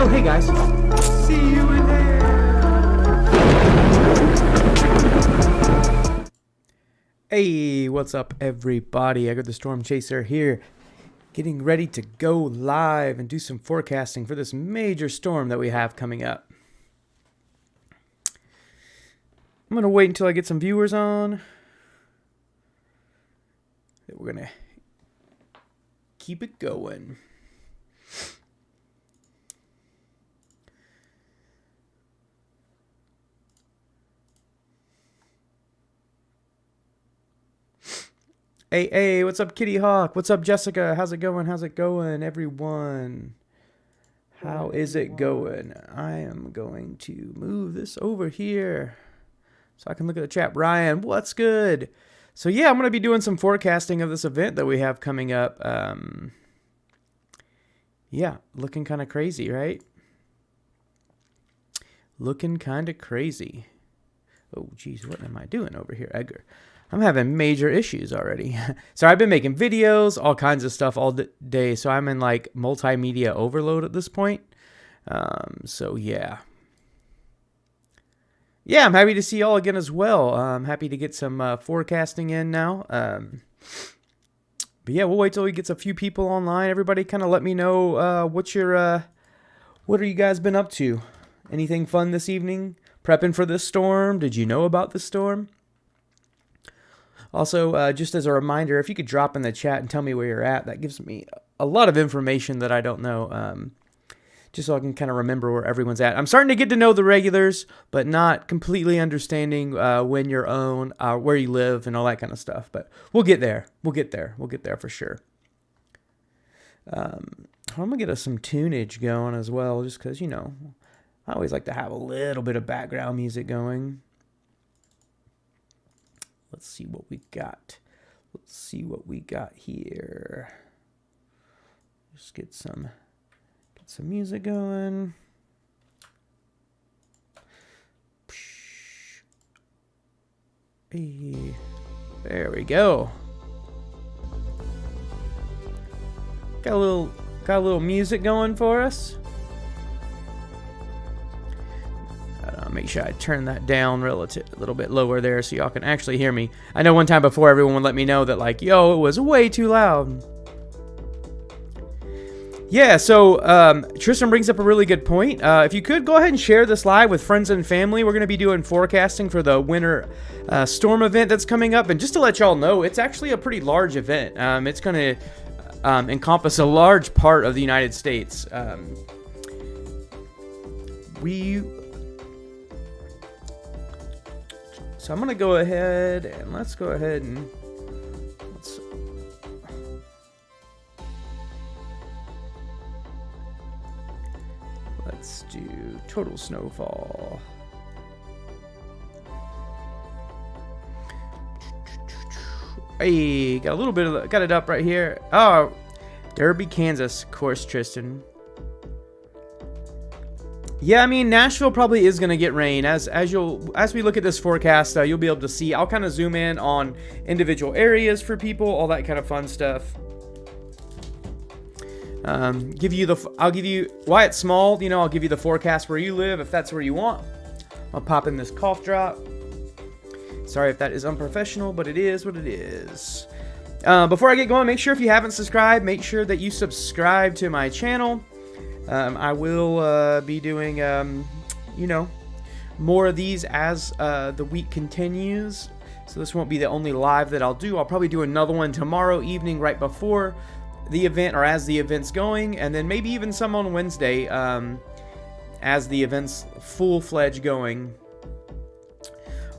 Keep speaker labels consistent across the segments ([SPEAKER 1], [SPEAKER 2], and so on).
[SPEAKER 1] Oh, hey guys. See you in there. Hey, what's up, everybody? I got the Storm Chaser here, getting ready to go live and do some forecasting for this major storm that we have coming up. I'm going to wait until I get some viewers on. We're going to keep it going. Hey, what's up, Kitty Hawk? What's up, Jessica? How's it going? How's it going, everyone? How is it going? I am going to move this over here so I can look at the chat. Ryan, what's good? So yeah, I'm going to be doing some forecasting of this event that we have coming up. Yeah, looking kind of crazy, right? Looking kind of crazy. Oh, geez, what am I doing over here, Edgar? I'm having major issues already. So I've been making videos, all kinds of stuff all day. So I'm in like multimedia overload at this point. So yeah. Yeah, I'm happy to see y'all again as well. I'm happy to get some forecasting in now. But yeah, we'll wait till we get a few people online. Everybody kind of let me know what are you guys been up to? Anything fun this evening? Prepping for this storm? Did you know about this storm? Also, just as a reminder, if you could drop in the chat and tell me where you're at, that gives me a lot of information that I don't know, just so I can kind of remember where everyone's at. I'm starting to get to know the regulars, but not completely understanding when you're on, where you live, and all that kind of stuff. But we'll get there. We'll get there for sure. I'm going to get us some tunage going as well, just because, you know, I always like to have a little bit of background music going. Let's see what we got. Let's see what we got here. Just get some music going. Hey, there we go. Got a little music going for us. Make sure I turn that down a little bit lower there so y'all can actually hear me. I know one time before everyone would let me know that like, yo, it was way too loud. Yeah, so Tristan brings up a really good point. If you could go ahead and share this live with friends and family. We're going to be doing forecasting for the winter storm event that's coming up. And just to let y'all know, it's actually a pretty large event. It's going to encompass a large part of the United States. So I'm going to go ahead and let's do total snowfall. Hey, got a little bit of got it up right here. Oh, Derby, Kansas, of course, Tristan. Yeah, I mean, Nashville probably is going to get rain. As we look at this forecast, you'll be able to see. I'll kind of zoom in on individual areas for people, all that kind of fun stuff. I'll give you, why it's small, you know, I'll give you the forecast where you live, if that's where you want. I'll pop in this cough drop. Sorry if that is unprofessional, but it is what it is. Before I get going, make sure if you haven't subscribed, make sure that you subscribe to my channel. I will be doing, you know, more of these as the week continues. So this won't be the only live that I'll do. I'll probably do another one tomorrow evening right before the event or as the event's going. And then maybe even some on Wednesday as the event's full-fledged going.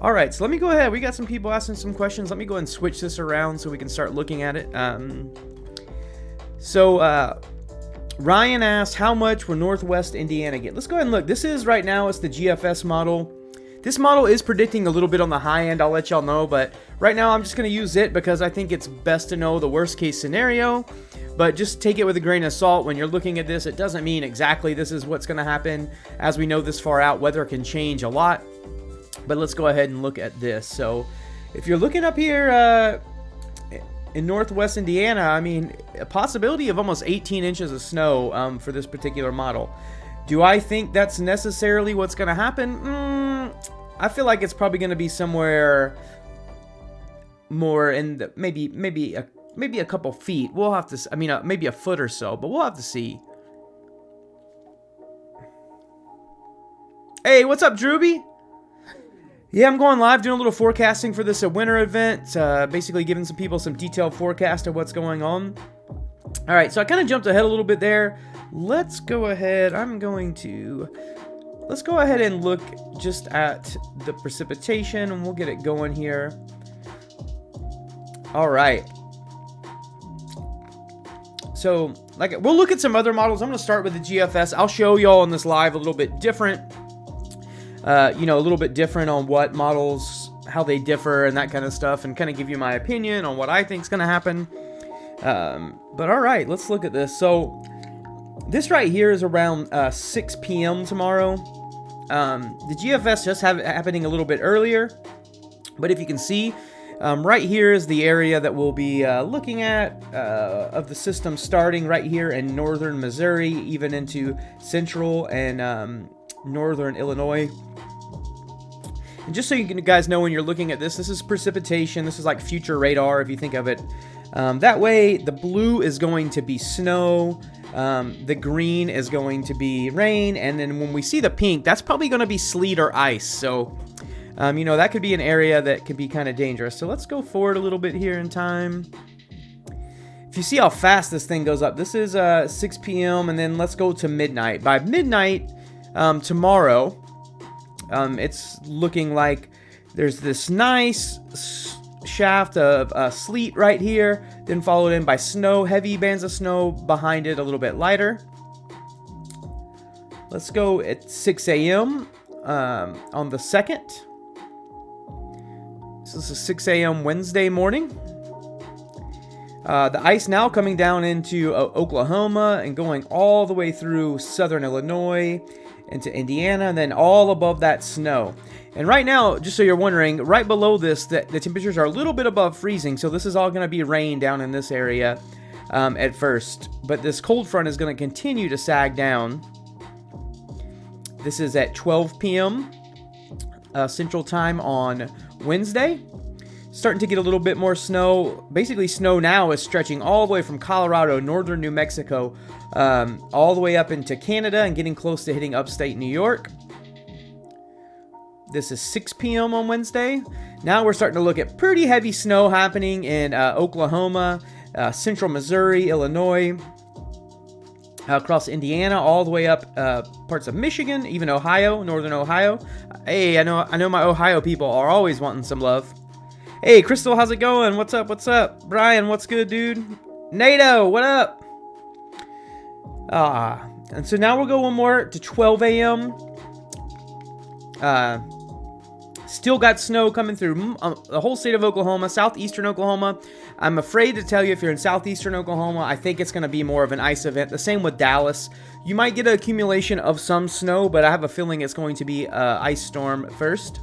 [SPEAKER 1] All right, so let me go ahead. We got some people asking some questions. Let me go ahead and switch this around so we can start looking at it. Ryan asked, how much will Northwest Indiana get? Let's go ahead and look. This is right now, it's the GFS model. This model is predicting a little bit on the high end, I'll let y'all know, but right now I'm just going to use it because I think it's best to know the worst case scenario. But just take it with a grain of salt. When you're looking at this, it doesn't mean exactly this is what's going to happen. As we know this far out, weather can change a lot. But let's go ahead and look at this. So if you're looking up here in Northwest Indiana, I mean, a possibility of almost 18 inches of snow for this particular model. Do I think that's necessarily what's going to happen? I feel like it's probably going to be somewhere more in the maybe a couple feet. We'll have to. I mean, maybe a foot or so, but we'll have to see. Hey, what's up, Drewby? Yeah, I'm going live doing a little forecasting for this winter event. Basically giving some people some detailed forecast of what's going on. All right, so I kind of jumped ahead a little bit there. Let's go ahead. Let's go ahead and look just at the precipitation, and we'll get it going here. All right. So, we'll look at some other models. I'm going to start with the GFS. I'll show y'all in this live a little bit different. A little bit different on what models, how they differ and that kind of stuff, and kind of give you my opinion on what I think is going to happen. But all right, let's look at this. So this right here is around 6 p.m. tomorrow. The GFS just happening a little bit earlier, but if you can see, right here is the area that we'll be looking at of the system, starting right here in northern Missouri, even into central and northern Illinois. And just so you guys know, when you're looking at this is precipitation. This is like future radar, if you think of it. That way, the blue is going to be snow, the green is going to be rain, and then when we see the pink, that's probably going to be sleet or ice. So, that could be an area that could be kind of dangerous. So let's go forward a little bit here in time. If you see how fast this thing goes up, this is 6 p.m., and then let's go to midnight. By midnight tomorrow, it's looking like there's this nice shaft of sleet right here, then followed in by snow, heavy bands of snow behind it, a little bit lighter. Let's go at 6 a.m. On the 2nd. So this is 6 a.m. Wednesday morning. The ice now coming down into Oklahoma and going all the way through southern Illinois into Indiana, and then all above that snow. And right now, just so you're wondering, right below this, the temperatures are a little bit above freezing, so this is all going to be rain down in this area at first. But this cold front is going to continue to sag down. This is at 12 p.m. Central Time on Wednesday. Starting to get a little bit more snow. Basically, snow now is stretching all the way from Colorado, northern New Mexico, all the way up into Canada and getting close to hitting upstate New York. This is 6 p.m. on Wednesday. Now we're starting to look at pretty heavy snow happening in Oklahoma, central Missouri, Illinois, across Indiana, all the way up parts of Michigan, even Ohio, northern Ohio. Hey, I know my Ohio people are always wanting some love. Hey, Crystal, how's it going? What's up? What's up? Brian, what's good, dude? NATO, what up? And so now we'll go one more to 12 a.m. Still got snow coming through the whole state of Oklahoma, southeastern Oklahoma. I'm afraid to tell you, if you're in southeastern Oklahoma, I think it's going to be more of an ice event. The same with Dallas. You might get an accumulation of some snow, but I have a feeling it's going to be an ice storm first.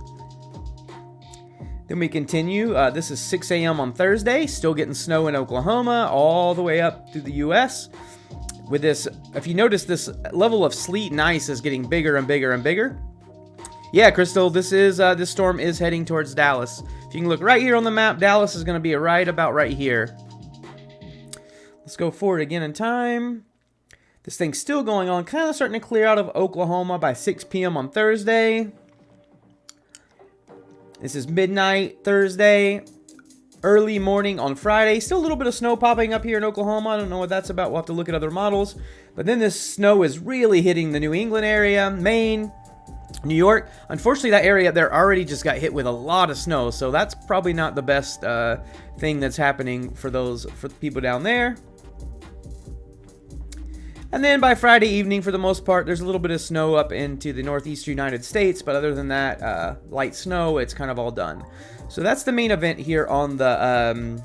[SPEAKER 1] Then we continue. This is 6 a.m. on Thursday. Still getting snow in Oklahoma, all the way up through the U.S. With this, if you notice, this level of sleet and ice is getting bigger and bigger and bigger. Yeah, Crystal, this storm is heading towards Dallas. If you can look right here on the map, Dallas is going to be right about right here. Let's go forward again in time. This thing's still going on, kind of starting to clear out of Oklahoma by 6 p.m. on Thursday. This is midnight Thursday, early morning on Friday. Still a little bit of snow popping up here in Oklahoma. I don't know what that's about. We'll have to look at other models. But then this snow is really hitting the New England area, Maine, New York. Unfortunately, that area there already just got hit with a lot of snow. So that's probably not the best thing that's happening for the people down there. And then by Friday evening, for the most part, there's a little bit of snow up into the northeastern United States. But other than that, light snow, it's kind of all done. So that's the main event here on the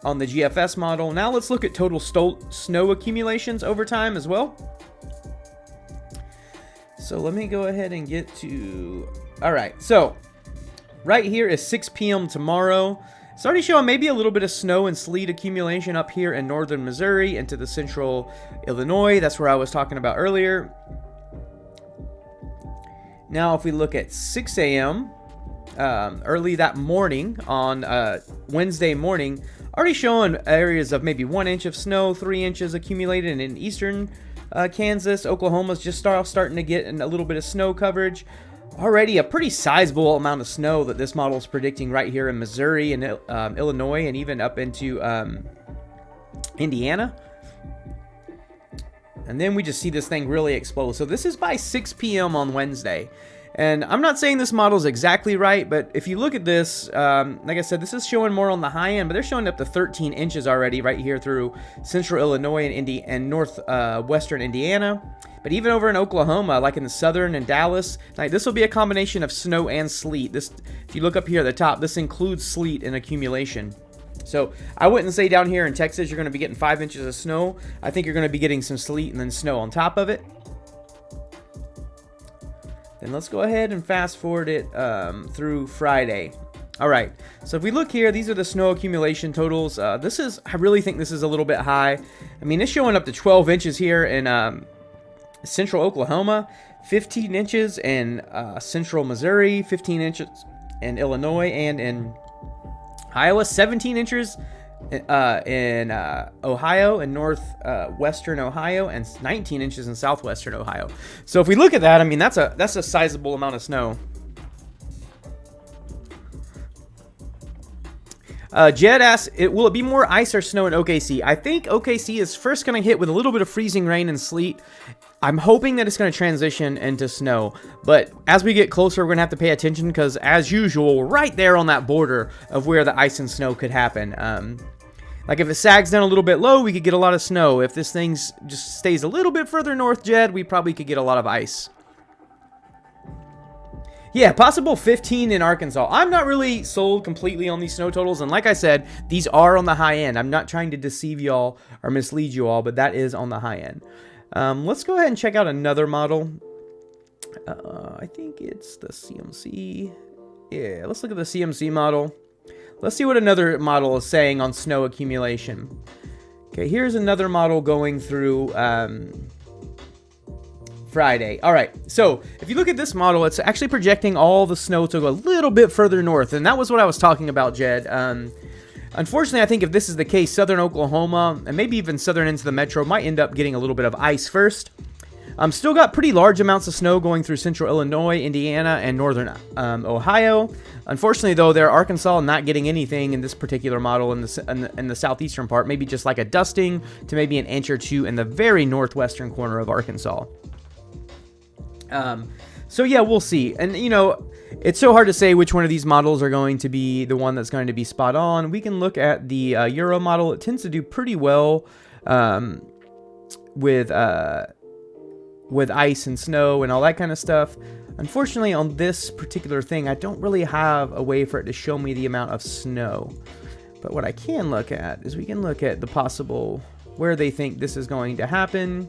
[SPEAKER 1] GFS model. Now let's look at total snow accumulations over time as well. So let me go ahead and get to... All right, so right here is 6 p.m. tomorrow. It's already showing maybe a little bit of snow and sleet accumulation up here in northern Missouri into the central Illinois. That's where I was talking about earlier. Now, if we look at 6 a.m., early that morning on Wednesday morning, already showing areas of maybe 1 inch of snow, 3 inches accumulated in eastern Kansas. Oklahoma's just starting to get a little bit of snow coverage. Already a pretty sizable amount of snow that this model is predicting right here in Missouri and Illinois, and even up into Indiana. And then we just see this thing really explode. So this is by 6 p.m. on Wednesday. And I'm not saying this model is exactly right, but if you look at this, like I said, this is showing more on the high end, but they're showing up to 13 inches already right here through central Illinois and northwestern Indiana. But even over in Oklahoma, like in the southern and Dallas, like this will be a combination of snow and sleet. This, if you look up here at the top, this includes sleet and accumulation. So I wouldn't say down here in Texas you're going to be getting 5 inches of snow. I think you're going to be getting some sleet and then snow on top of it. Then let's go ahead and fast forward it through Friday. All right, so if we look here, these are the snow accumulation totals. I really think this is a little bit high. I mean, it's showing up to 12 inches here in central Oklahoma, 15 inches in central Missouri, 15 inches in Illinois, and in Iowa, 17 inches in Ohio and northwestern Ohio, and 19 inches in southwestern Ohio. So if we look at that, I mean, that's a sizable amount of snow. Jed asks, will it be more ice or snow in OKC? I think OKC is first going to hit with a little bit of freezing rain and sleet. I'm hoping that it's going to transition into snow, but as we get closer, we're going to have to pay attention because, as usual, we're right there on that border of where the ice and snow could happen. Like if it sags down a little bit low, we could get a lot of snow. If this thing just stays a little bit further north, Jed, we probably could get a lot of ice. Yeah, possible 15 in Arkansas. I'm not really sold completely on these snow totals, and like I said, these are on the high end. I'm not trying to deceive y'all or mislead you all, but that is on the high end. Let's go ahead and check out another model. I think it's the CMC. Yeah, let's look at the CMC model. Let's see what another model is saying on snow accumulation. Okay, here's another model going through Friday. All right, so if you look at this model, it's actually projecting all the snow to go a little bit further north, and that was what I was talking about, Jed. Unfortunately, I think if this is the case, southern Oklahoma, and maybe even southern into the metro, might end up getting a little bit of ice first. Still got pretty large amounts of snow going through central Illinois, Indiana, and northern Ohio. Unfortunately, though, there Arkansas not getting anything in this particular model in the southeastern part, maybe just like a dusting to maybe an inch or two in the very northwestern corner of Arkansas. So yeah, we'll see. And you know, it's so hard to say which one of these models are going to be the one that's going to be spot on. We can look at the Euro model. It tends to do pretty well with ice and snow and all that kind of stuff. Unfortunately, on this particular thing, I don't really have a way for it to show me the amount of snow. But what I can look at is we can look at the possible where they think this is going to happen.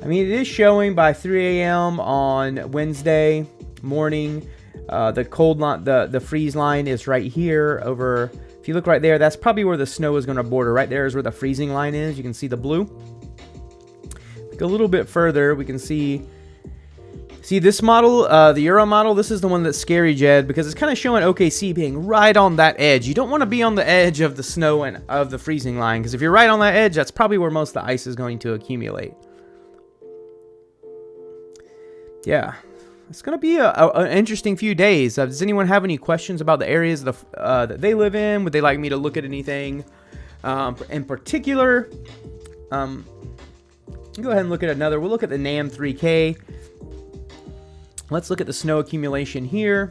[SPEAKER 1] I mean, it is showing by 3 a.m. on Wednesday morning. The cold line, the freeze line is right here over. If you look right there, that's probably where the snow is going to border. Right there is where the freezing line is. You can see the blue. Go a little bit further, we can see this model, the Euro model. This is the one that's scary, Jed, because it's kind of showing OKC being right on that edge. You don't want to be on the edge of the snow and of the freezing line, because if you're right on that edge, that's probably where most of the ice is going to accumulate. Yeah, it's going to be an interesting few days. Does anyone have any questions about the areas that they live in? Would they like me to look at anything in particular? Go ahead and look at another. We'll look at the NAM 3K. Let's look at the snow accumulation here.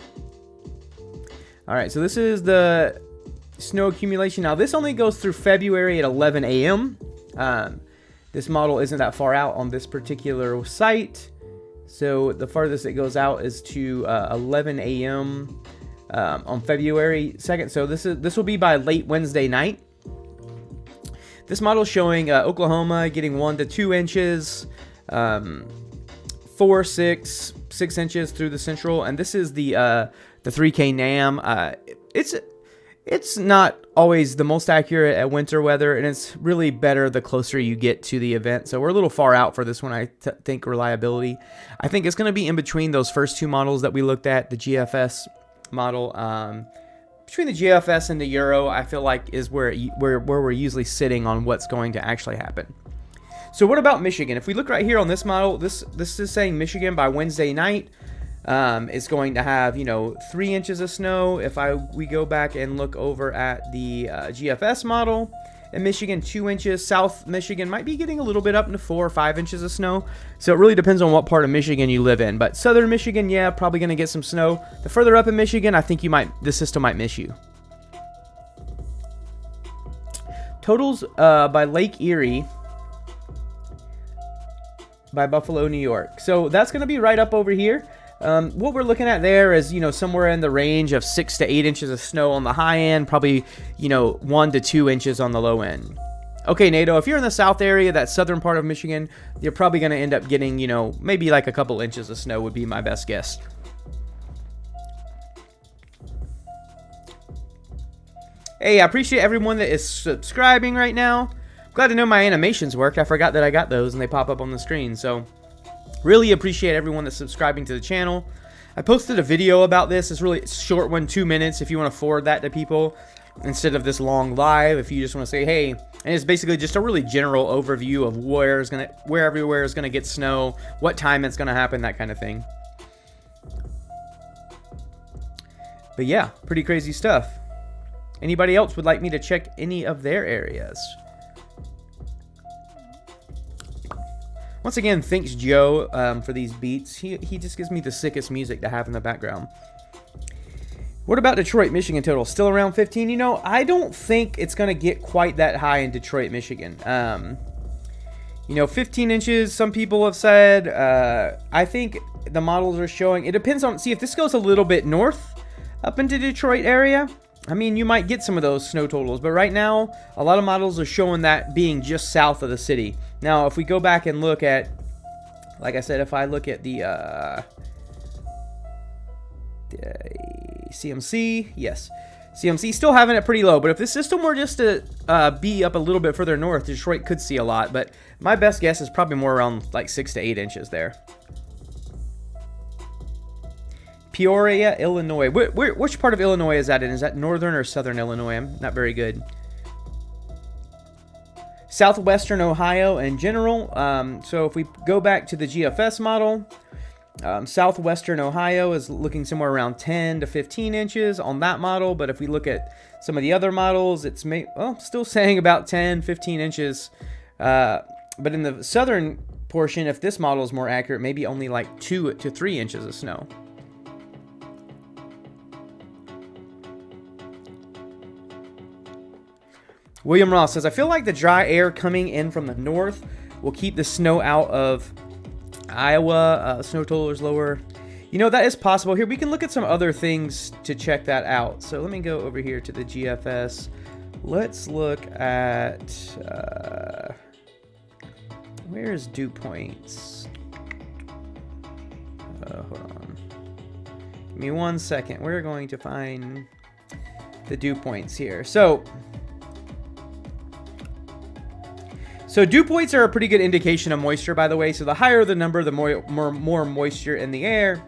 [SPEAKER 1] All right, so this is the snow accumulation. Now, this only goes through February at 11 a.m. This model isn't that far out on this particular site. So the farthest it goes out is to 11 a.m. On February 2nd. So this will be by late Wednesday night. This model is showing Oklahoma getting 1 to 2 inches, 4, 6 inches through the central, and this is the 3K NAM. It's not always the most accurate at winter weather, and it's really better the closer you get to the event. So we're a little far out for this one, I think, reliability. I think it's going to be in between those first two models that we looked at, the GFS model. Between the GFS and the Euro, I feel like is where we're usually sitting on what's going to actually happen. So what about Michigan? If we look right here on this model, this is saying Michigan by Wednesday night is going to have, 3 inches of snow. If we go back and look over at the GFS model, in Michigan, 2 inches. South Michigan might be getting a little bit up to 4 or 5 inches of snow. So it really depends on what part of Michigan you live in. But southern Michigan, yeah, probably going to get some snow. The further up in Michigan, I think the system might miss you. Totals by Lake Erie, by Buffalo, New York. So that's going to be right up over here. What we're looking at there is, somewhere in the range of 6 to 8 inches of snow on the high end, probably, 1 to 2 inches on the low end. Okay, NATO, if you're in the south area, that southern part of Michigan, you're probably going to end up getting, maybe like a couple inches of snow would be my best guess. Hey, I appreciate everyone that is subscribing right now. Glad to know my animations worked. I forgot that I got those and they pop up on the screen, so really appreciate everyone that's subscribing to the channel. I posted a video about this. It's really short one, 2 minutes, if you want to forward that to people instead of this long live. If you just want to say, hey, and it's basically just a really general overview of where everywhere is gonna get snow, what time it's gonna happen, that kind of thing. But yeah, pretty crazy stuff. Anybody else would like me to check any of their areas? Once again, thanks Joe for these beats. He just gives me the sickest music to have in the background. What about Detroit, Michigan total? Still around 15? I don't think it's going to get quite that high in Detroit, Michigan. 15 inches, some people have said. I think the models are showing. It depends on, see if this goes a little bit north up into Detroit area. I mean, you might get some of those snow totals, but right now, a lot of models are showing that being just south of the city. Now, if we go back and look at, like I said, if I look at the CMC, yes, CMC still having it pretty low, but if this system were just to be up a little bit further north, Detroit could see a lot, but my best guess is probably more around like 6 to 8 inches there. Peoria, Illinois. Which part of Illinois is that in? Is that northern or southern Illinois? I'm not very good. Southwestern Ohio in general. So if we go back to the GFS model, southwestern Ohio is looking somewhere around 10 to 15 inches on that model. But if we look at some of the other models, it's still saying about 10, 15 inches. But in the southern portion, if this model is more accurate, maybe only like 2 to 3 inches of snow. William Ross says, I feel like the dry air coming in from the north will keep the snow out of Iowa. Snow total is lower. That is possible. Here, we can look at some other things to check that out. So let me go over here to the GFS. Let's look at, where is dew points? Hold on. Give me 1 second. We're going to find the dew points here. So dew points are a pretty good indication of moisture, by the way. So the higher the number, the more moisture in the air.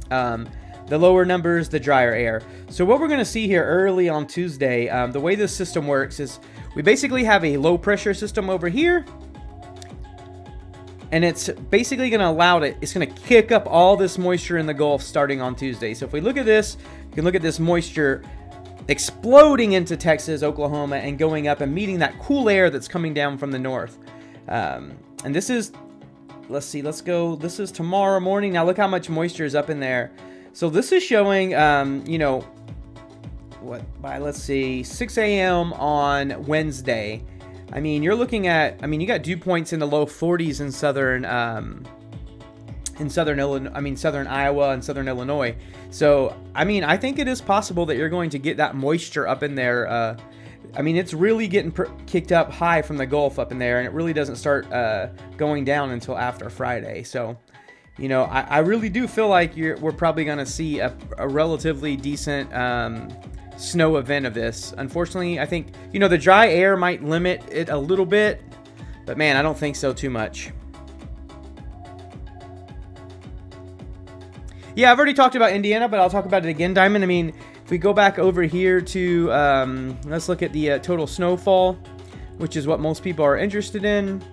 [SPEAKER 1] The lower numbers, the drier air. So what we're going to see here early on Tuesday, the way this system works is we basically have a low pressure system over here. And it's basically going to allow it's going to kick up all this moisture in the Gulf starting on Tuesday. So if we look at this, you can look at this moisture exploding into Texas, Oklahoma, and going up and meeting that cool air that's coming down from the north. And this is, let's go, this is tomorrow morning. Now look how much moisture is up in there. So this is showing, let's see, 6 a.m. on Wednesday. I mean, you're looking at, you got dew points in the low 40s in southern southern Iowa and southern Illinois. So, I think it is possible that you're going to get that moisture up in there. It's really getting kicked up high from the Gulf up in there, and it really doesn't start going down until after Friday. So, you know, I really do feel like we're probably going to see a relatively decent snow event of this. Unfortunately, I think, you know, the dry air might limit it a little bit, but man, I don't think so too much. Yeah, I've already talked about Indiana, but I'll talk about it again, Diamond. I mean, if we go back over here to, let's look at the total snowfall, which is what most people are interested in.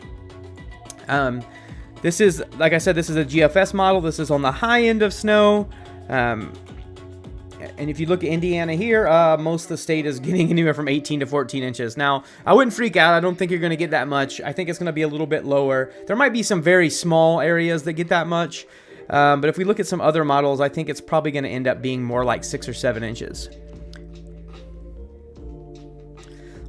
[SPEAKER 1] This is, like I said, this is a GFS model. This is on the high end of snow. And if you look at Indiana here, most of the state is getting anywhere from 18 to 14 inches. Now, I wouldn't freak out. I don't think you're going to get that much. I think it's going to be a little bit lower. There might be some very small areas that get that much. But if we look at some other models, I think it's probably going to end up being more like 6 or 7 inches.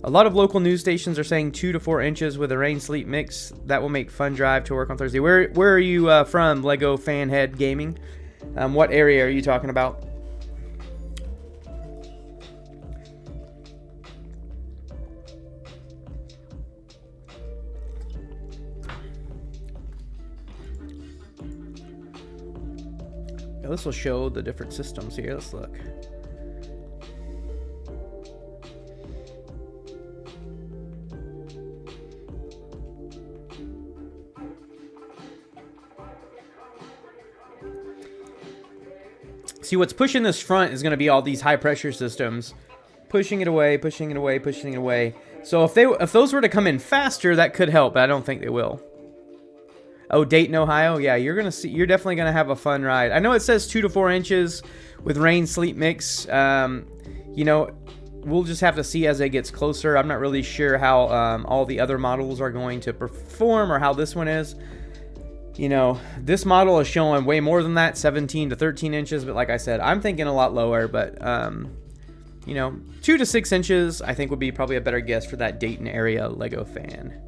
[SPEAKER 1] A lot of local news stations are saying 2 to 4 inches with a rain-sleet mix. That will make fun drive to work on Thursday. Where are you from, Lego Fanhead Gaming? What area are you talking about? Yeah, this will show the different systems here. Let's look. See, what's pushing this front is going to be all these high pressure systems, pushing it away, pushing it away, pushing it away. So if those were to come in faster, that could help, but I don't think they will. Oh, Dayton, Ohio. Yeah, you're definitely gonna have a fun ride. I know it says 2 to 4 inches with rain sleet mix. You know, we'll just have to see as it gets closer. I'm not really sure how all the other models are going to perform or how this one is. You know, this model is showing way more than that, 17 to 13 inches. But like I said, I'm thinking a lot lower. But, you know, 2 to 6 inches, I think would be probably a better guess for that Dayton area Lego fan.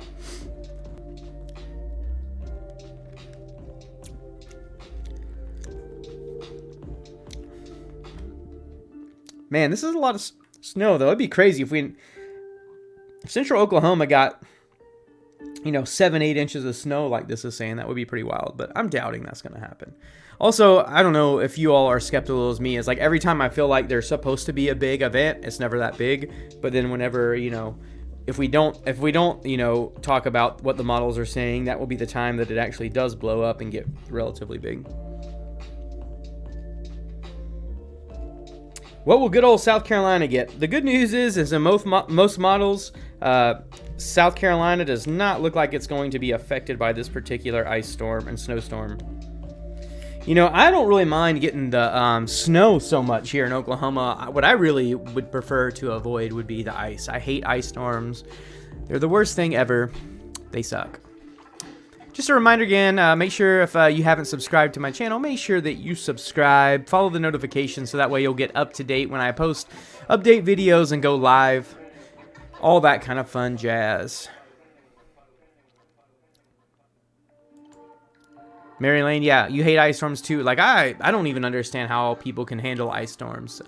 [SPEAKER 1] Man, this is a lot of snow, though. It'd be crazy if Central Oklahoma got, you know, 7-8 inches of snow like this is saying. That would be pretty wild, but I'm doubting that's going to happen. Also, I don't know if you all are skeptical as me. It's like every time I feel like there's supposed to be a big event, it's never that big. But then whenever, you know, if we don't, you know, talk about what the models are saying, that will be the time that it actually does blow up and get relatively big. What will good old South Carolina get? The good news is in most models, South Carolina does not look like it's going to be affected by this particular ice storm and snowstorm. You know, I don't really mind getting the snow so much here in Oklahoma. What I really would prefer to avoid would be the ice. I hate ice storms. They're the worst thing ever. They suck. Just a reminder again, make sure if you haven't subscribed to my channel, make sure that you subscribe, follow the notifications so that way you'll get up to date when I post update videos and go live. All that kind of fun jazz. Mary Lane, yeah, you hate ice storms too. Like I don't even understand how people can handle ice storms.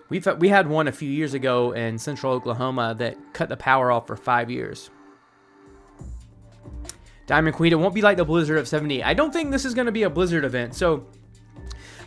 [SPEAKER 1] We had one a few years ago in central Oklahoma that cut the power off for 5 years. Diamond Queen, it won't be like the blizzard of 70. I don't think this is going to be a blizzard event. So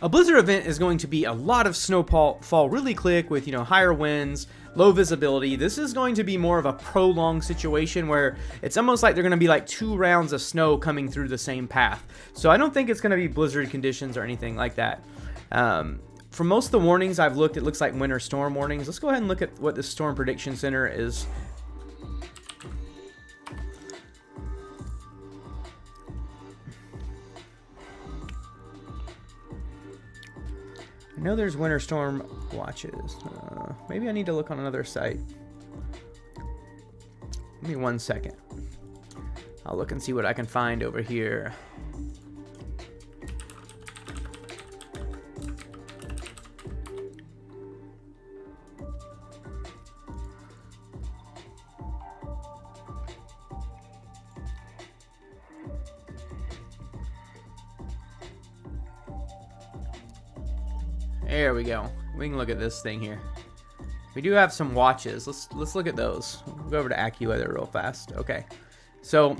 [SPEAKER 1] a blizzard event is going to be a lot of snowfall really quick with, you know, higher winds, low visibility. This is going to be more of a prolonged situation where it's almost like they're going to be like 2 rounds of snow coming through the same path. So I don't think it's going to be blizzard conditions or anything like that. For most of the warnings I've looked, it looks like winter storm warnings. Let's go ahead and look at what the Storm Prediction Center is. I know there's winter storm watches. Maybe I need to look on another site. Give me 1 second. I'll look and see what I can find over here. There we go. We can look at this thing here. We do have some watches. Let's look at those. We'll go over to AccuWeather real fast. Okay. So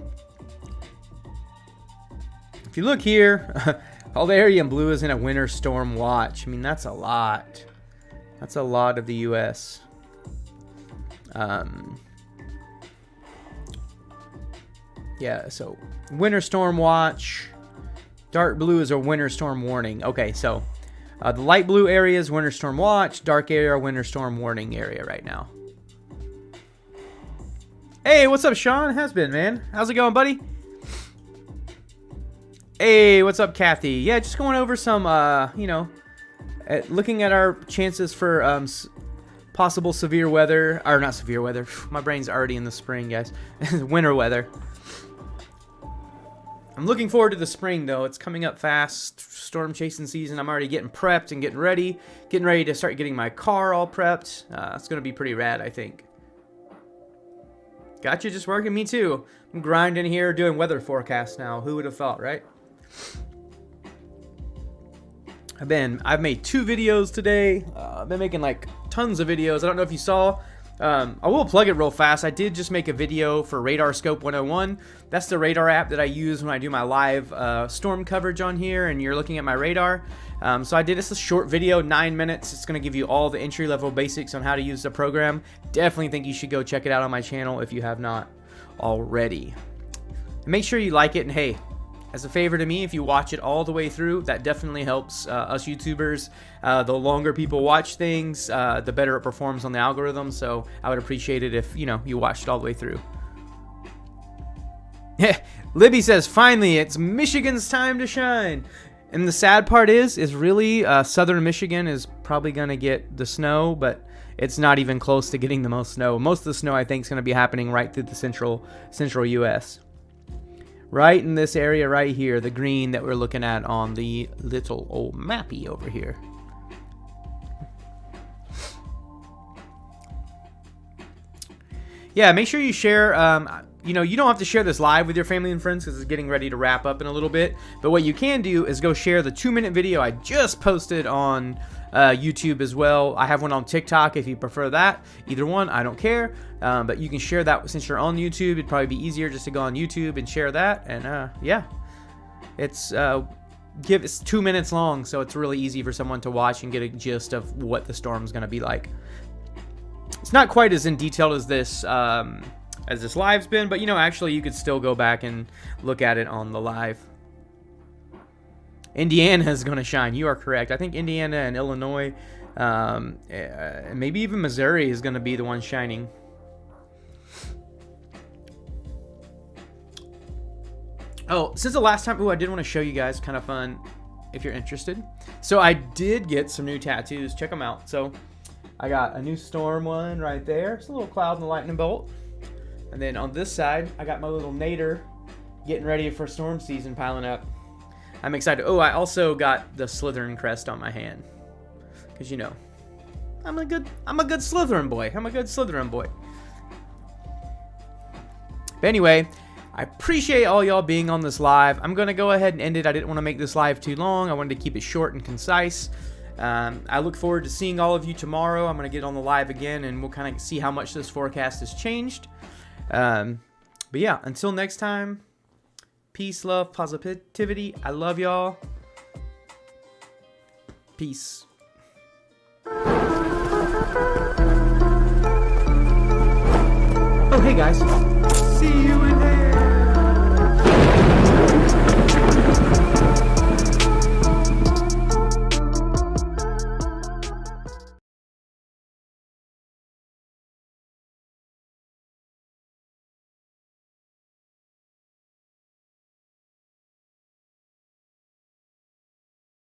[SPEAKER 1] If you look here, all the area in blue is in a winter storm watch. I mean, that's a lot. That's a lot of the U.S. Yeah, so winter storm watch. Dark blue is a winter storm warning. Okay, so the light blue area is winter storm watch. Dark area, winter storm warning area right now. Hey, what's up, Sean? Has been, man. How's it going, buddy? Hey, what's up, Kathy? Yeah, just going over some, you know, looking at our chances for possible severe weather. Or not severe weather. My brain's already in the spring, guys. Winter weather. I'm looking forward to the spring, though. It's coming up fast. Storm chasing season. I'm already getting prepped and getting ready. Getting ready to start getting my car all prepped. It's going to be pretty rad, I think. Gotcha, just working. Me too. I'm grinding here, doing weather forecasts now. Who would have thought, right? I've made 2 videos today. I've been making like tons of videos. I don't know if you saw. I will plug it real fast. I did just make a video for Radar Scope 101. That's the radar app that I use when I do my live storm coverage on here and you're looking at my radar. So I did this a short video, 9 minutes. It's going to give you all the entry-level basics on how to use the program. Definitely think you should go check it out on my channel if you have not already. And make sure you like it, and hey, as a favor to me, if you watch it all the way through, that definitely helps us YouTubers. The longer people watch things, the better it performs on the algorithm. So I would appreciate it if, you know, you watched it all the way through. Libby says, finally, it's Michigan's time to shine. And the sad part is really southern Michigan is probably going to get the snow, but it's not even close to getting the most snow. Most of the snow, I think, is going to be happening right through the central U.S. Right in this area right here, the green that we're looking at on the little old mappy over here. Yeah, make sure you share. You know, you don't have to share this live with your family and friends because it's getting ready to wrap up in a little bit. But what you can do is go share the 2-minute video I just posted on YouTube as well. I have one on TikTok if you prefer that. Either one, I don't care. But you can share that since you're on YouTube. It'd probably be easier just to go on YouTube and share that. And yeah, it's 2 minutes long, so it's really easy for someone to watch and get a gist of what the storm's going to be like. It's not quite as in detail as this live's been, but you know, actually, you could still go back and look at it on the live. Indiana is going to shine. You are correct. I think Indiana and Illinois, maybe even Missouri is going to be the one shining. Oh, since the last time, I did want to show you guys, kind of fun, if you're interested. So I did get some new tattoos. Check them out. So I got a new storm one right there. It's a little cloud and a lightning bolt. And then on this side, I got my little nader getting ready for storm season piling up. I'm excited. Oh, I also got the Slytherin crest on my hand. Because, you know, I'm a good Slytherin boy. I'm a good Slytherin boy. But anyway, I appreciate all y'all being on this live. I'm going to go ahead and end it. I didn't want to make this live too long. I wanted to keep it short and concise. I look forward to seeing all of you tomorrow. I'm going to get on the live again, and we'll kind of see how much this forecast has changed. But yeah, until next time, peace, love, positivity. I love y'all. Peace. Oh, hey guys.